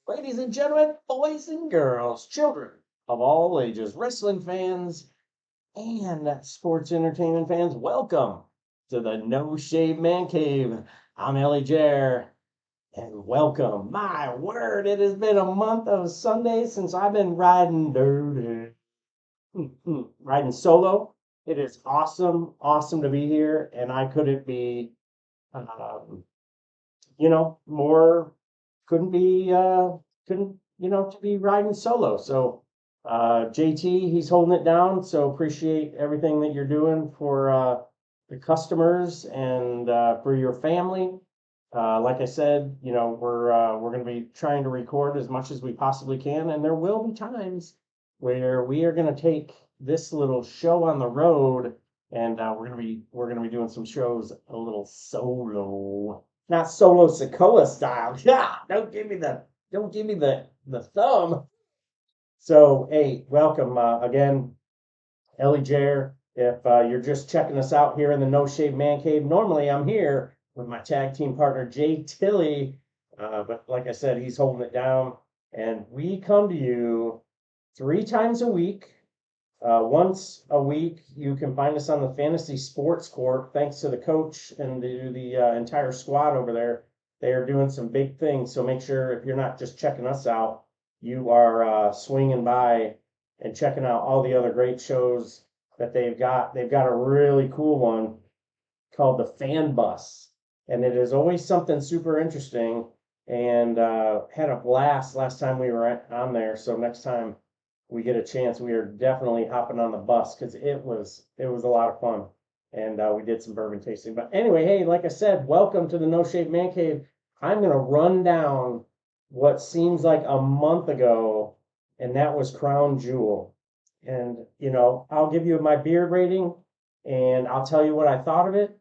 Ladies and gentlemen, boys and girls, children of all ages, wrestling fans, and sports entertainment fans, welcome to the No Shave Man Cave. I'm ElliJare, and welcome. My word, it has been a month of Sundays since I've been riding dirty, riding solo. It is awesome to be here, and I couldn't be, um, more couldn't be couldn't to be riding solo. So JT, he's holding it down. So appreciate everything that you're doing for the customers and for your family. Like I said, we're going to be trying to record as much as we possibly can, and there will be times where we are going to take this little show on the road, and we're gonna be doing some shows a little solo, not solo Sikoa style. Yeah, don't give me the thumb. So hey, welcome again, ElliJare. If you're just checking us out here in the No Shave Man Cave, normally I'm here with my tag team partner Jay Tilly, but like I said, he's holding it down, and we come to you 3 times a week. Once a week, you can find us on the Fantasy Sports Court. Thanks to the coach and the entire squad over there. They are doing some big things. So make sure if you're not just checking us out, you are swinging by and checking out all the other great shows that they've got. They've got a really cool one called the Fan Bus, and it is always something super interesting. And had a blast last time we were on there. So next time we get a chance, we are definitely hopping on the bus because it was a lot of fun, and we did some bourbon tasting. But anyway, hey, like I said, welcome to the No Shave Man Cave. I'm gonna run down what seems like a month ago, and that was Crown Jewel. And I'll give you my beard rating, and I'll tell you what I thought of it.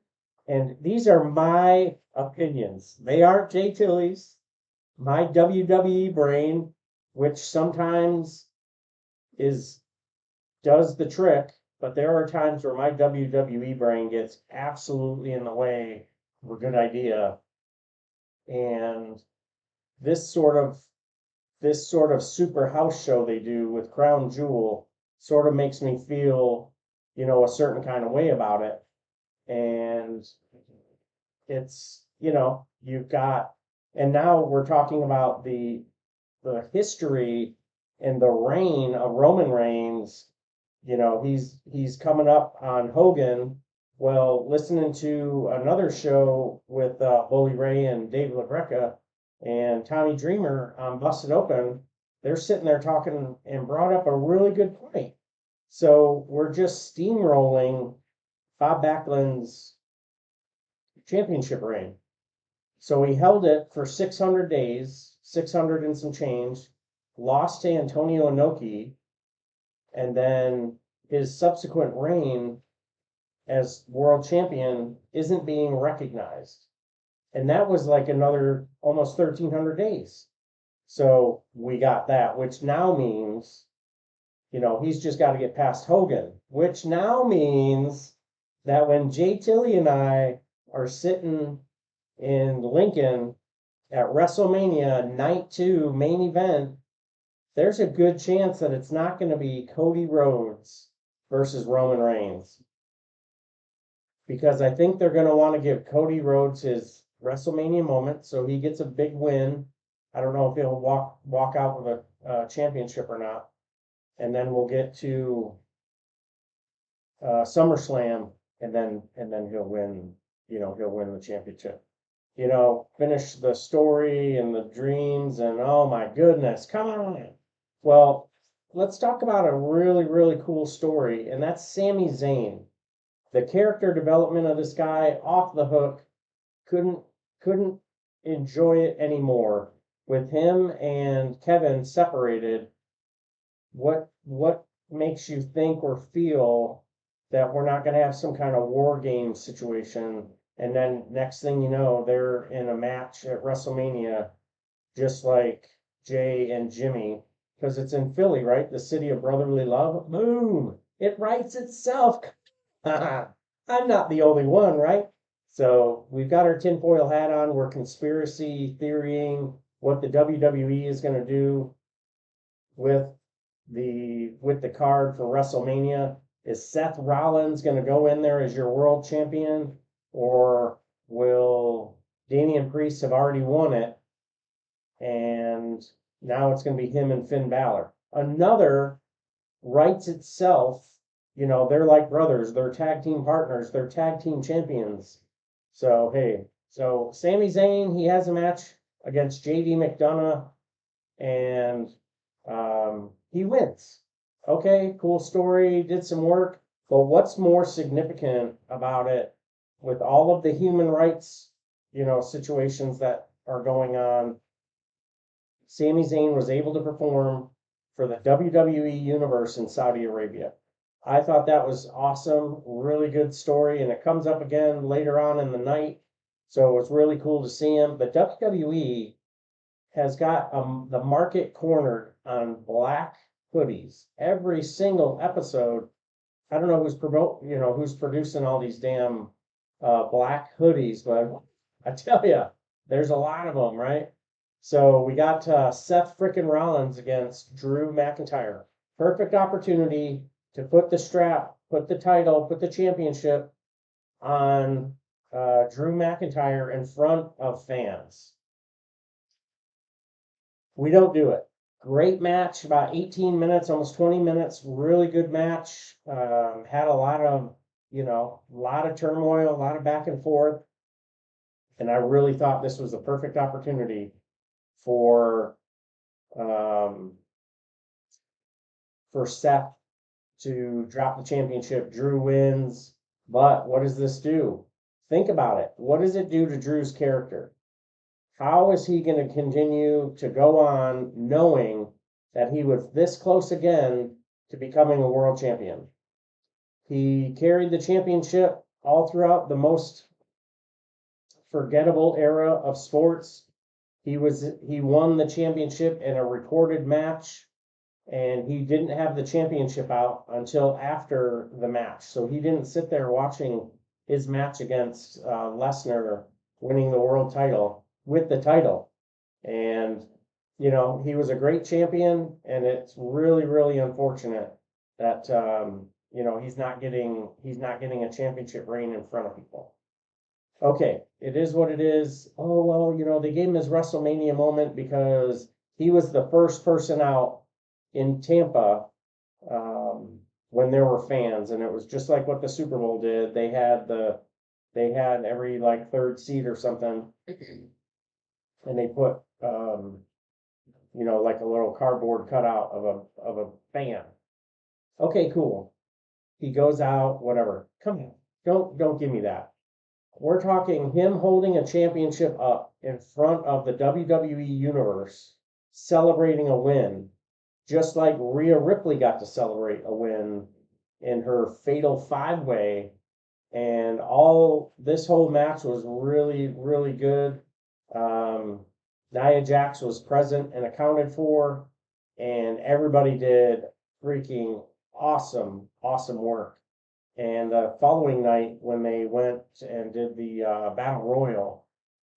And these are my opinions. They aren't Jay Tilly's. My WWE brain, which sometimes is does the trick, but there are times where my WWE brain gets absolutely in the way of a good idea. And this sort of this sort of super house show they do with Crown Jewel sort of makes me feel, a certain kind of way about it. And it's, you've got, and now we're talking about the history and the reign of Roman Reigns. He's coming up on Hogan. Well, listening to another show with Bully Ray and Dave LaGreca and Tommy Dreamer on Busted Open, they're sitting there talking and brought up a really good point. So we're just steamrolling Bob Backlund's championship reign. So he held it for 600 days, 600 and some change, lost to Antonio Inoki, and then his subsequent reign as world champion isn't being recognized. And that was like another almost 1,300 days. So we got that, which now means, he's just got to get past Hogan, which now means that when Jay Tilly and I are sitting in Lincoln at WrestleMania Night 2 main event, there's a good chance that it's not going to be Cody Rhodes versus Roman Reigns. Because I think they're going to want to give Cody Rhodes his WrestleMania moment, so he gets a big win. I don't know if he'll walk out with a championship or not. And then we'll get to SummerSlam, and then he'll win. He'll win the championship. Finish the story and the dreams, and oh my goodness, come on. Well, let's talk about a really, really cool story, and that's Sami Zayn. The character development of this guy off the hook, couldn't enjoy it anymore. With him and Kevin separated, what makes you think or feel that we're not going to have some kind of war game situation? And then next thing you know, they're in a match at WrestleMania, just like Jay and Jimmy, because it's in Philly, right? The city of brotherly love. Boom! It writes itself. I'm not the only one, right? So we've got our tinfoil hat on. We're conspiracy theorying what the WWE is going to do with the card for WrestleMania. Is Seth Rollins going to go in there as your world champion, or will Damian Priest have already won it, and now it's going to be him and Finn Balor? Another writes itself. They're like brothers. They're tag team partners. They're tag team champions. So hey, so Sami Zayn, he has a match against JD McDonough, and he wins. Okay, cool story, did some work. But what's more significant about it, with all of the human rights, situations that are going on, Sami Zayn was able to perform for the WWE Universe in Saudi Arabia. I thought that was awesome, really good story, and it comes up again later on in the night. So it was really cool to see him. But WWE has got the market cornered on black hoodies. Every single episode, I don't know who's producing all these damn black hoodies, but I tell you, there's a lot of them, right? So we got Seth frickin' Rollins against Drew McIntyre. Perfect opportunity to put the strap, put the title, put the championship on Drew McIntyre in front of fans. We don't do it. Great match, about 18 minutes, almost 20 minutes. Really good match. Had a lot of, turmoil, a lot of back and forth. And I really thought this was the perfect opportunity for Seth to drop the championship. Drew wins. But what does this do? Think about it. What does it do to Drew's character? How is he going to continue to go on knowing that he was this close again to becoming a world champion? He carried the championship all throughout the most forgettable era of sports. He won the championship in a recorded match, and he didn't have the championship out until after the match. So he didn't sit there watching his match against Lesnar winning the world title with the title. And he was a great champion, and it's really, really unfortunate that he's not getting a championship reign in front of people. Okay, it is what it is. Oh well, they gave him his WrestleMania moment because he was the first person out in Tampa when there were fans, and it was just like what the Super Bowl did. They had every like third seat or something, and they put like a little cardboard cutout of a fan. Okay, cool. He goes out, whatever. Come on, don't give me that. We're talking him holding a championship up in front of the WWE Universe, celebrating a win, just like Rhea Ripley got to celebrate a win in her Fatal 5-Way. And this whole match was really, really good. Nia Jax was present and accounted for, and everybody did freaking awesome, awesome work. And the following night, when they went and did the Battle Royal,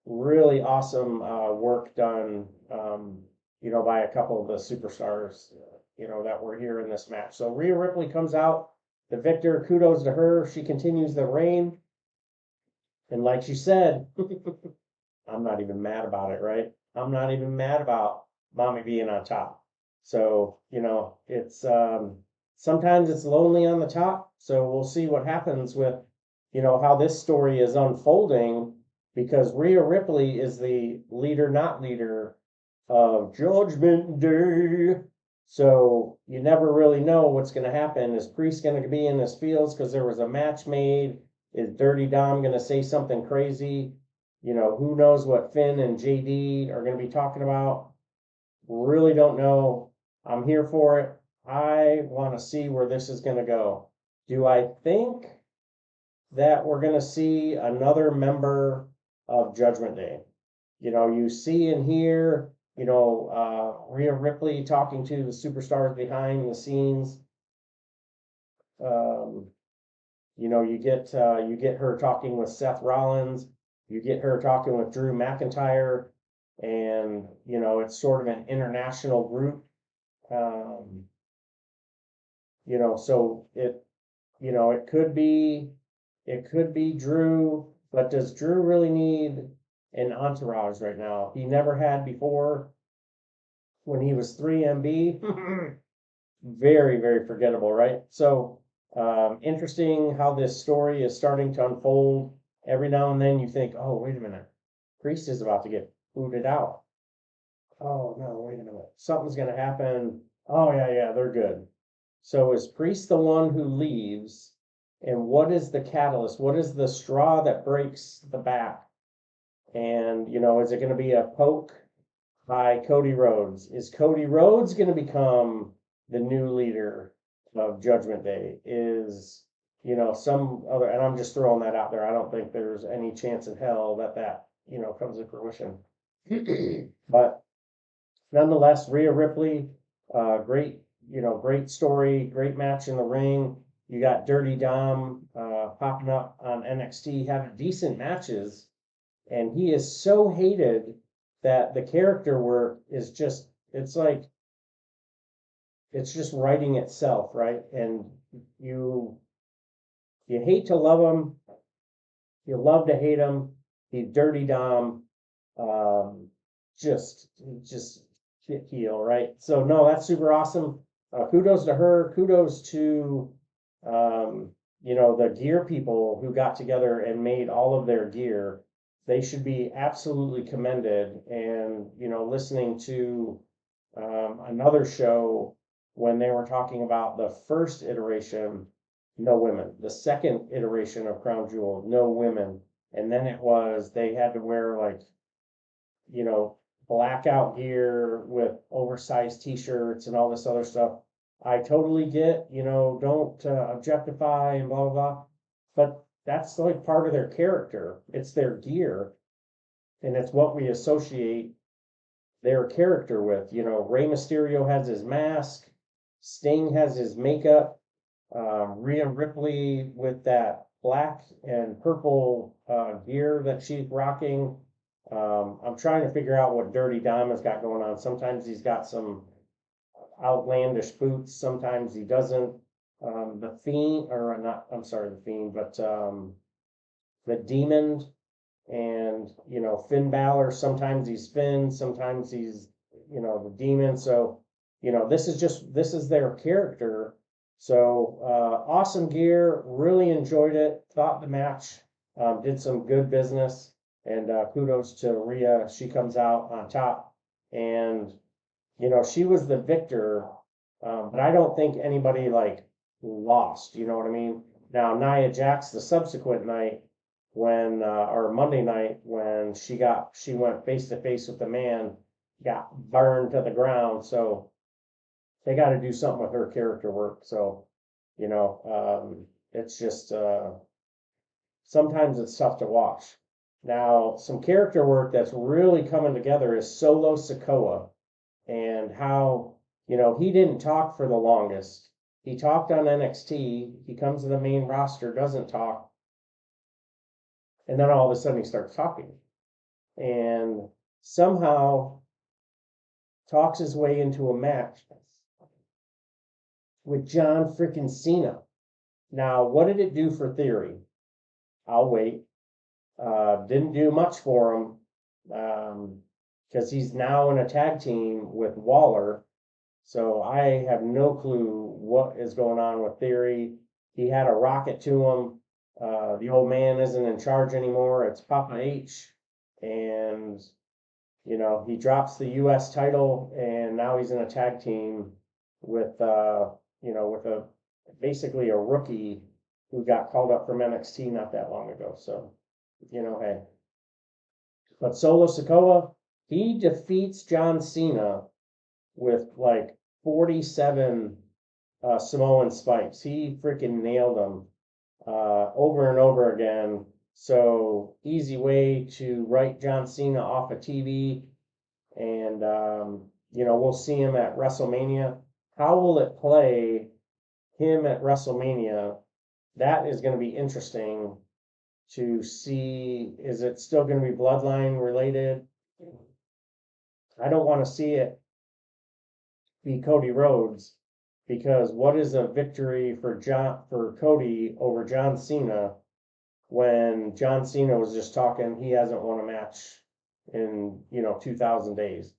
really awesome work done, by a couple of the superstars, that were here in this match. So Rhea Ripley comes out, the victor. Kudos to her. She continues the reign. And like she said, I'm not even mad about it, right? I'm not even mad about mommy being on top. So, it's sometimes it's lonely on the top. So we'll see what happens with, how this story is unfolding, because Rhea Ripley is the leader, not leader of Judgment Day. So you never really know what's going to happen. Is Priest going to be in his fields because there was a match made? Is Dirty Dom going to say something crazy? Who knows what Finn and JD are going to be talking about? Really don't know. I'm here for it. I want to see where this is going to go. Do I think that we're going to see another member of Judgment Day? You see and hear, Rhea Ripley talking to the superstars behind the scenes. You know, you get her talking with Seth Rollins, you get her talking with Drew McIntyre, and you know, it's sort of an international group. Um, you know, so you know, it could be Drew, but does Drew really need an entourage right now? He never had before when he was 3MB. Very, very forgettable, right? So, interesting how this story is starting to unfold. Every now and then you think, oh, wait a minute, Priest is about to get booted out. Oh, no, wait a minute, something's going to happen. Oh, yeah, they're good. So, is Priest the one who leaves? And what is the catalyst? What is the straw that breaks the back? And, you know, is it going to be a poke by Cody Rhodes? Is Cody Rhodes going to become the new leader of Judgment Day? Is, you know, some other, and I'm just throwing that out there. I don't think there's any chance in hell that, you know, comes to fruition. But nonetheless, Rhea Ripley, great, you know, great story, great match in the ring. You got Dirty Dom popping up on NXT, having decent matches, and he is so hated that the character work is just, it's like, it's just writing itself, right? And you you hate to love him, you love to hate him. He's Dirty Dom, um, just shit heel, right? So no, that's super awesome. Kudos to her. Kudos to you know, the gear people who got together and made all of their gear. They should be absolutely commended. And you know, listening to another show when they were talking about the first iteration, no women. The second iteration of Crown Jewel, no women. And then it was they had to wear like, you know, blackout gear with oversized t-shirts and all this other stuff. I totally get, you know, don't objectify and blah, blah, blah. But that's like part of their character. It's their gear. And it's what we associate their character with. You know, Rey Mysterio has his mask, Sting has his makeup, Rhea Ripley with that black and purple gear that she's rocking. I'm trying to figure out what Dirty Dom has got going on. Sometimes he's got some outlandish boots, sometimes he doesn't. The Fiend, or not, I'm sorry, the Fiend, but the Demon and, you know, Finn Balor, sometimes he's Finn, sometimes he's, you know, the Demon. So, you know, this is their character. So, awesome gear, really enjoyed it, thought the match did some good business, and kudos to Rhea. She comes out on top, and, you know, she was the victor, but I don't think anybody like lost, you know what I mean? Now, Nia Jax, the subsequent night, when or Monday night when she went face to face with the man, got burned to the ground. So they got to do something with her character work. So, you know, it's just sometimes it's tough to watch. Now, some character work that's really coming together is Solo Sikoa, and how, you know, he didn't talk for the longest. He talked on NXT. He comes to the main roster, doesn't talk, and then all of a sudden he starts talking, and somehow talks his way into a match with John freaking Cena. Now, what did it do for Theory? I'll wait. Didn't do much for him, because he's now in a tag team with Waller. So I have no clue what is going on with Theory. He had a rocket to him. The old man isn't in charge anymore. It's Papa H. And, you know, he drops the U.S. title, and now he's in a tag team with, you know, with basically a rookie who got called up from NXT not that long ago. So, you know, hey. But Solo Sikoa, he defeats John Cena with like 47 Samoan spikes. He freaking nailed them over and over again. So easy way to write John Cena off of TV, and you know, we'll see him at WrestleMania. How will it play him at WrestleMania that is going to be interesting to see. Is it still going to be bloodline related? I don't want to see it be Cody Rhodes, because what is a victory for Cody over John Cena when John Cena was just talking he hasn't won a match in 2,000 days.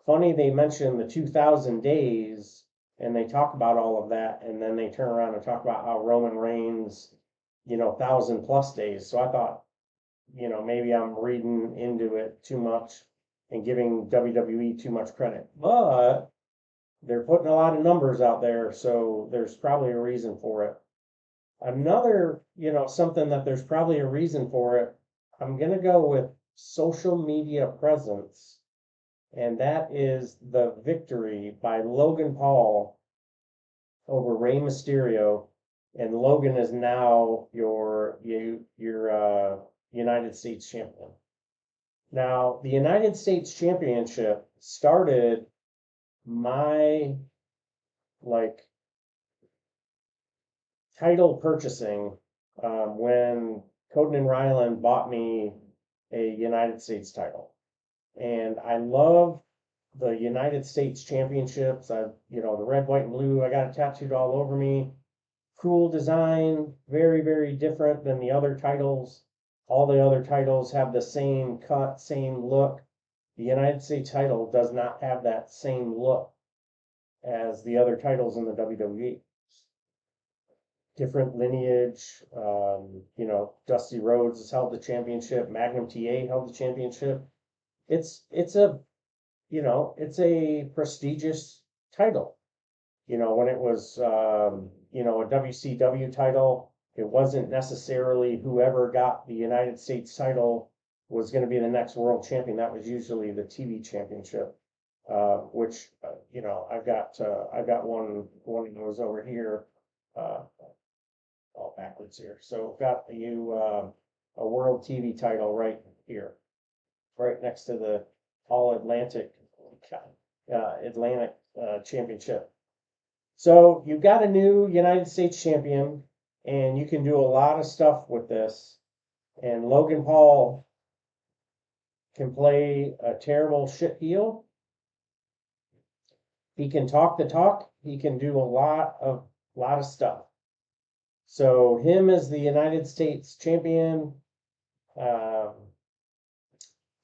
Funny they mention the 2,000 days and they talk about all of that, and then they turn around and talk about how Roman Reigns 1,000+ days. So I thought, maybe I'm reading into it too much and giving WWE too much credit, but they're putting a lot of numbers out there, so there's probably a reason for it. Another, something that there's probably a reason for it, I'm going to go with social media presence, and that is the victory by Logan Paul over Rey Mysterio, and Logan is now your United States champion. Now, the United States Championship started my title purchasing when Coden and Ryland bought me a United States title. And I love the United States Championships. The red, white, and blue, I got it tattooed all over me. Cool design, very, very different than the other titles. All the other titles have the same cut, same look. The United States title does not have that same look as the other titles in the WWE. Different lineage, Dusty Rhodes has held the championship, Magnum TA held the championship. It's a prestigious title. When it was a WCW title, it wasn't necessarily whoever got the United States title was going to be the next world champion. That was usually the TV championship, which I've got one of those over here, all backwards here. So got you a world TV title right here, right next to the All Atlantic Championship. So you've got a new United States champion, and you can do a lot of stuff with this. And Logan Paul can play a terrible shit heel. He can talk the talk. He can do a lot of stuff. So him as the United States champion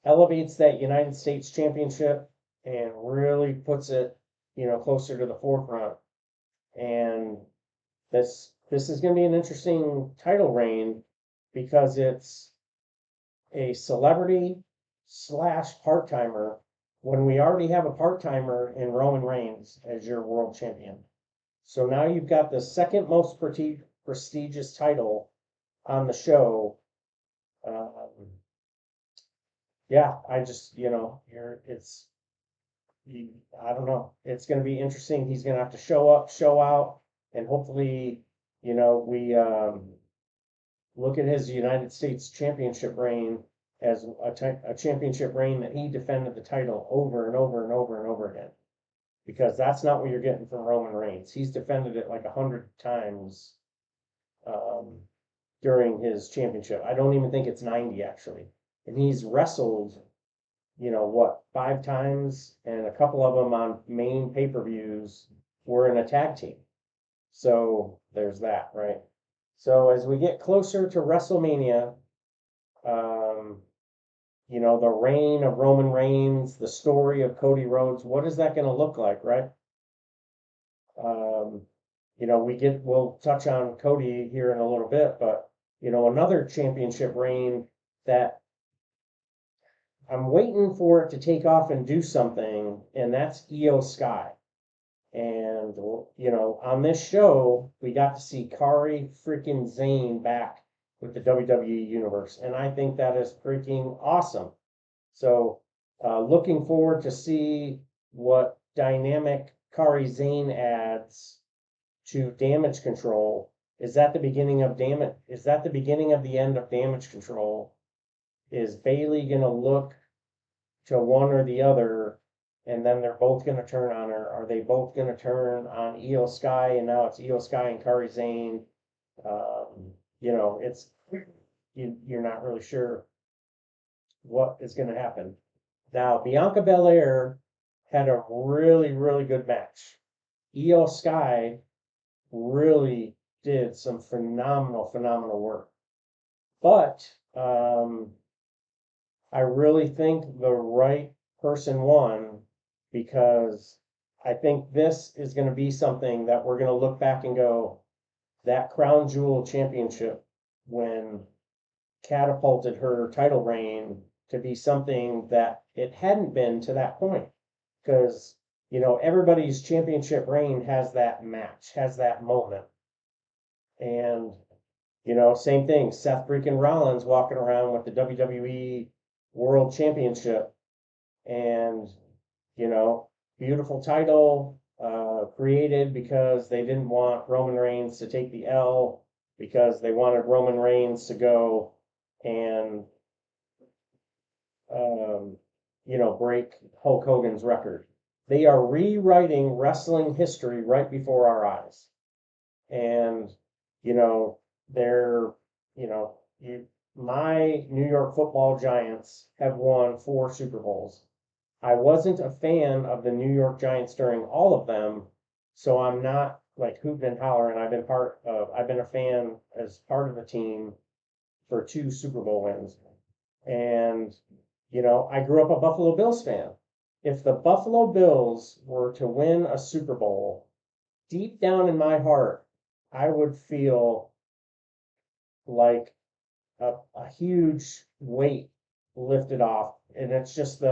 elevates that United States championship and really puts it, closer to the forefront. And this is going to be an interesting title reign because it's a celebrity / part-timer when we already have a part-timer in Roman Reigns as your world champion. So now you've got the second most prestigious title on the show. I just, I don't know. It's going to be interesting. He's going to have to show up, show out, and hopefully, we look at his United States Championship reign as a championship reign that he defended the title over and over and over and over again. Because that's not what you're getting from Roman Reigns. He's defended it like 100 times during his championship. I don't even think it's 90 actually. And he's wrestled, 5 times, and a couple of them on main pay-per-views were in a tag team. So there's that, right? So as we get closer to WrestleMania, the reign of Roman Reigns, the story of Cody Rhodes, what is that going to look like, right? We'll touch on Cody here in a little bit, but another championship reign that I'm waiting for it to take off and do something, and that's Io Sky. And on this show, we got to see Kari freaking Zane back with the WWE Universe, and I think that is freaking awesome. So, looking forward to see what dynamic Kari Zane adds to Damage Control. Is that the beginning of Damage? Is that the beginning of the end of Damage Control? Is Bayley gonna look to one or the other, and then they're both gonna turn on her? Are they both gonna turn on Io Sky, and now it's Io Sky and Kari Zane? You know, you're not really sure what is going to happen. Now, Bianca Belair had a really, really good match. Io Sky really did some phenomenal, phenomenal work. But I really think the right person won because I think this is going to be something that we're going to look back and go, that Crown Jewel Championship when catapulted her title reign to be something that it hadn't been to that point. Because, you know, everybody's championship reign has that match, has that moment. And, you know, same thing, Seth freaking Rollins walking around with the WWE World Championship and, you know, beautiful title created because they didn't want Roman Reigns to take the L because they wanted Roman Reigns to go and you know, break Hulk Hogan's record. They are rewriting wrestling history right before our eyes. And, you know, they're, you know, my New York Football Giants have won 4 Super Bowls. I wasn't a fan of the New York Giants during all of them, so I'm not like hooting and hollering. I've been a fan as part of the team for 2 Super Bowl wins. And, you know, I grew up a Buffalo Bills fan. If the Buffalo Bills were to win a Super Bowl, deep down in my heart, I would feel like a huge weight lifted off. And it's just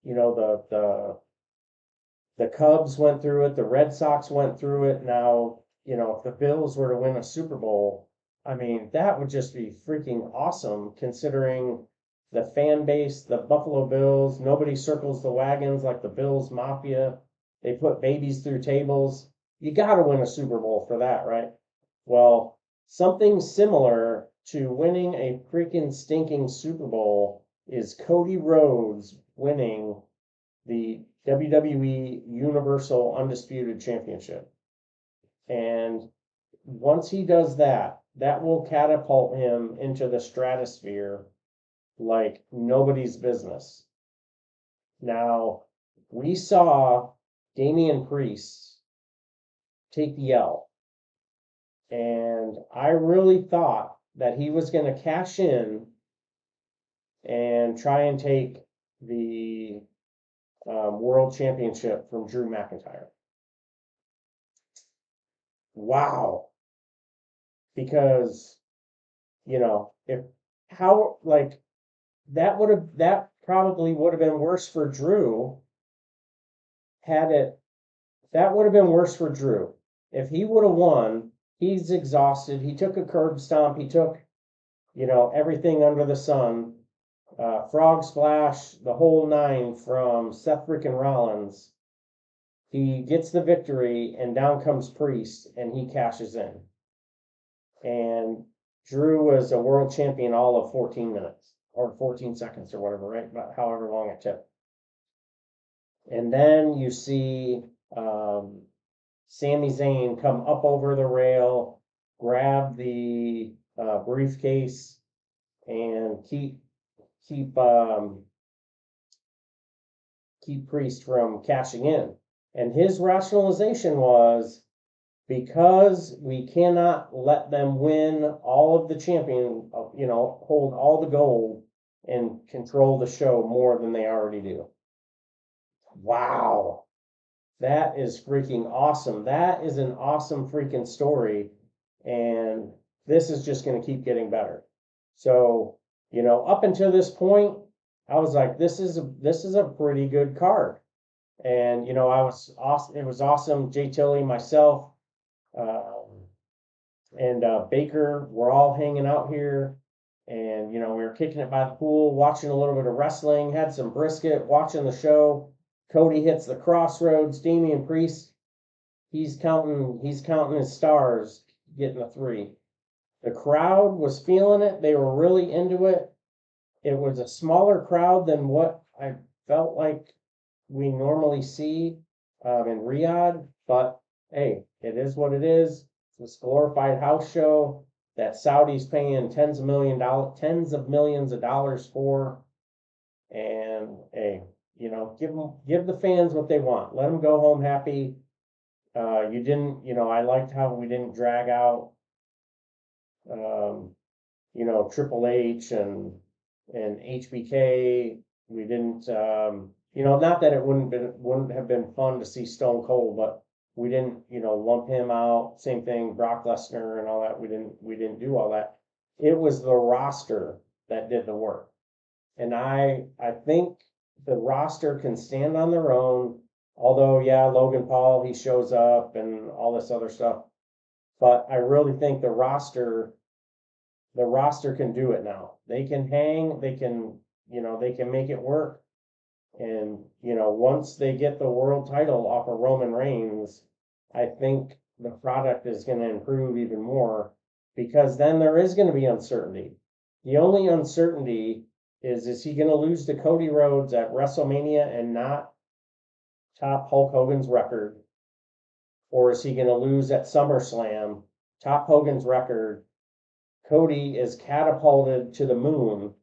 you know, the Cubs went through it, the Red Sox went through it. Now, you know, if the Bills were to win a Super Bowl, I mean, that would just be freaking awesome considering the fan base, the Buffalo Bills, nobody circles the wagons like the Bills Mafia. They put babies through tables. You got to win a Super Bowl for that, right? Well, something similar to winning a freaking stinking Super Bowl is Cody Rhodes winning the WWE Universal Undisputed Championship. And once he does that, that will catapult him into the stratosphere like nobody's business. Now, we saw Damian Priest take the L, and I really thought that he was going to cash in and try and take the World Championship from Drew McIntyre. Wow. Because, you know, that probably would have been worse for Drew that would have been worse for Drew. If he would have won, he's exhausted. He took a curb stomp. He took, you know, everything under the sun. Frog splash, the whole 9 from Seth freaking Rollins. He gets the victory, and down comes Priest, and he cashes in. And Drew was a world champion all of 14 minutes or 14 seconds or whatever, right? About however long it took. And then you see Sami Zayn come up over the rail, grab the briefcase, and keep Priest from cashing in. And his rationalization was because we cannot let them win all of the champion, you know, hold all the gold and control the show more than they already do. Wow. That is freaking awesome. That is an awesome freaking story. And this is just going to keep getting better. So, you know, up until this point, I was like, this is a pretty good card. And, you know, I was awesome. It was awesome. Jay Tilly, myself, and Baker were all hanging out here. And, you know, we were kicking it by the pool, watching a little bit of wrestling, had some brisket, watching the show. Cody hits the crossroads. Damian Priest, he's counting his stars, getting a 3. The crowd was feeling it. They were really into it. It was a smaller crowd than what I felt like we normally see in Riyadh, but hey, it is what it is. It's this glorified house show that Saudi's paying tens of millions of dollars for. And hey, give the fans what they want. Let them go home happy. You didn't, I liked how we didn't drag out, Triple H and HBK. We didn't, not that it wouldn't have been fun to see Stone Cold, but we didn't, lump him out. Same thing, Brock Lesnar and all that. We didn't do all that. It was the roster that did the work. And I think the roster can stand on their own. Although, yeah, Logan Paul, he shows up and all this other stuff. But I really think the roster can do it now. They can hang, they can make it work. And, once they get the world title off of Roman Reigns, I think the product is going to improve even more, because then there is going to be uncertainty. The only uncertainty is he going to lose to Cody Rhodes at WrestleMania and not top Hulk Hogan's record? Or is he going to lose at SummerSlam, top Hogan's record? Cody is catapulted to the moon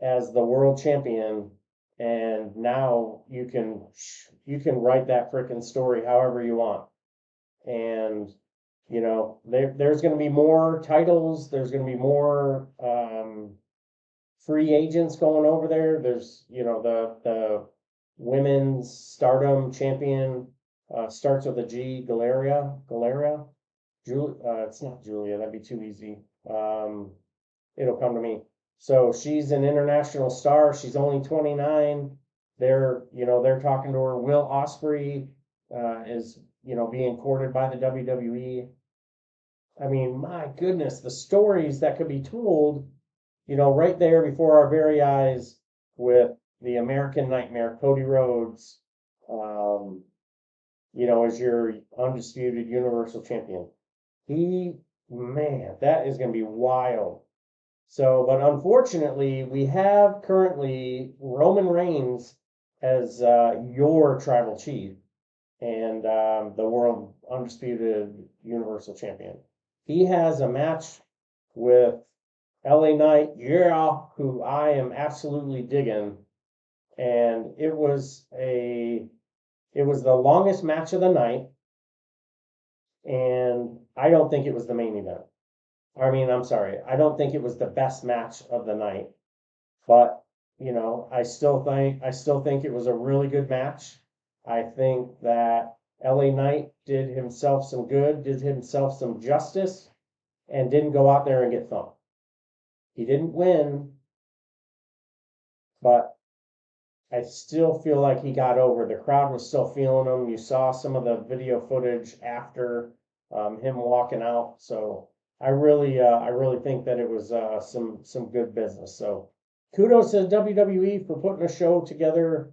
as the world champion, and now you can write that freaking story however you want. And there's going to be more titles. There's going to be more free agents going over there. There's the women's Stardom champion starts with a G, Galeria. It's not Julia. That'd be too easy. It'll come to me. So she's an international star. She's only 29. They're talking to her. Will Ospreay is being courted by the WWE. I mean, my goodness, the stories that could be told, right there before our very eyes with the American Nightmare, Cody Rhodes, as your undisputed Universal Champion. That is going to be wild. So, but unfortunately, we have currently Roman Reigns as your tribal chief and the world undisputed Universal Champion. He has a match with LA Knight, who I am absolutely digging, and it was the longest match of the night, and I don't think it was the main event. I mean, I'm sorry, I don't think it was the best match of the night, but I still think it was a really good match. I think that LA Knight did himself some good, did himself some justice, and didn't go out there and get thumped. He didn't win, but I still feel like he got over. The crowd was still feeling him. You saw some of the video footage after him walking out. So I really think that it was some good business. So kudos to WWE for putting a show together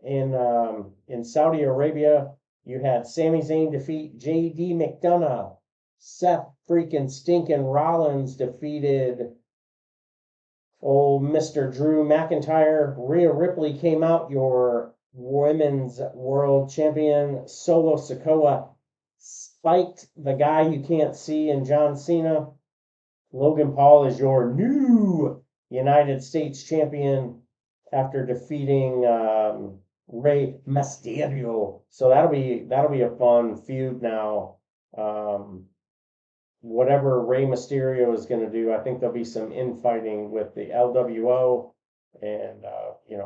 in Saudi Arabia. You had Sami Zayn defeat J.D. McDonough. Seth freaking stinking Rollins defeated old Mr. Drew McIntyre. Rhea Ripley came out, your women's world champion. Solo Sikoa spiked the guy you can't see in John Cena. Logan Paul is your new United States champion after defeating Rey Mysterio. So that'll be a fun feud now. Whatever Rey Mysterio is going to do, I think there'll be some infighting with the LWO, and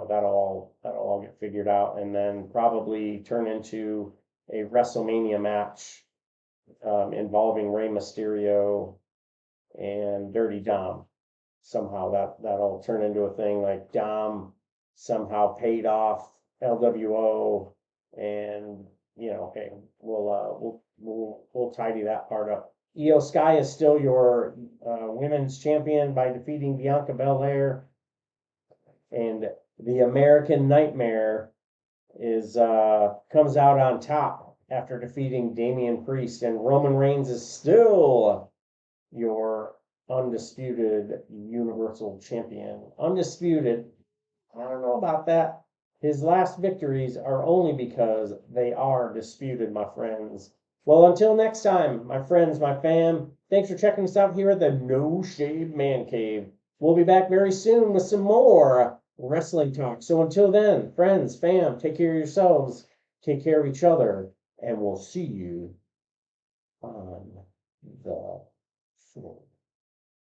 that'll all get figured out, and then probably turn into a WrestleMania match involving Rey Mysterio and Dirty Dom. Somehow that'll turn into a thing, like Dom somehow paid off LWO, and okay, we'll tidy that part up. Io Sky is still your women's champion by defeating Bianca Belair, and the American Nightmare comes out on top after defeating Damian Priest, and Roman Reigns is still your undisputed Universal Champion. Undisputed, I don't know about that. His last victories are only because they are disputed, my friends. Well, until next time, my friends, my fam, thanks for checking us out here at the No Shave Man Cave. We'll be back very soon with some more wrestling talk. So until then, friends, fam, take care of yourselves, take care of each other, and we'll see you on the floor.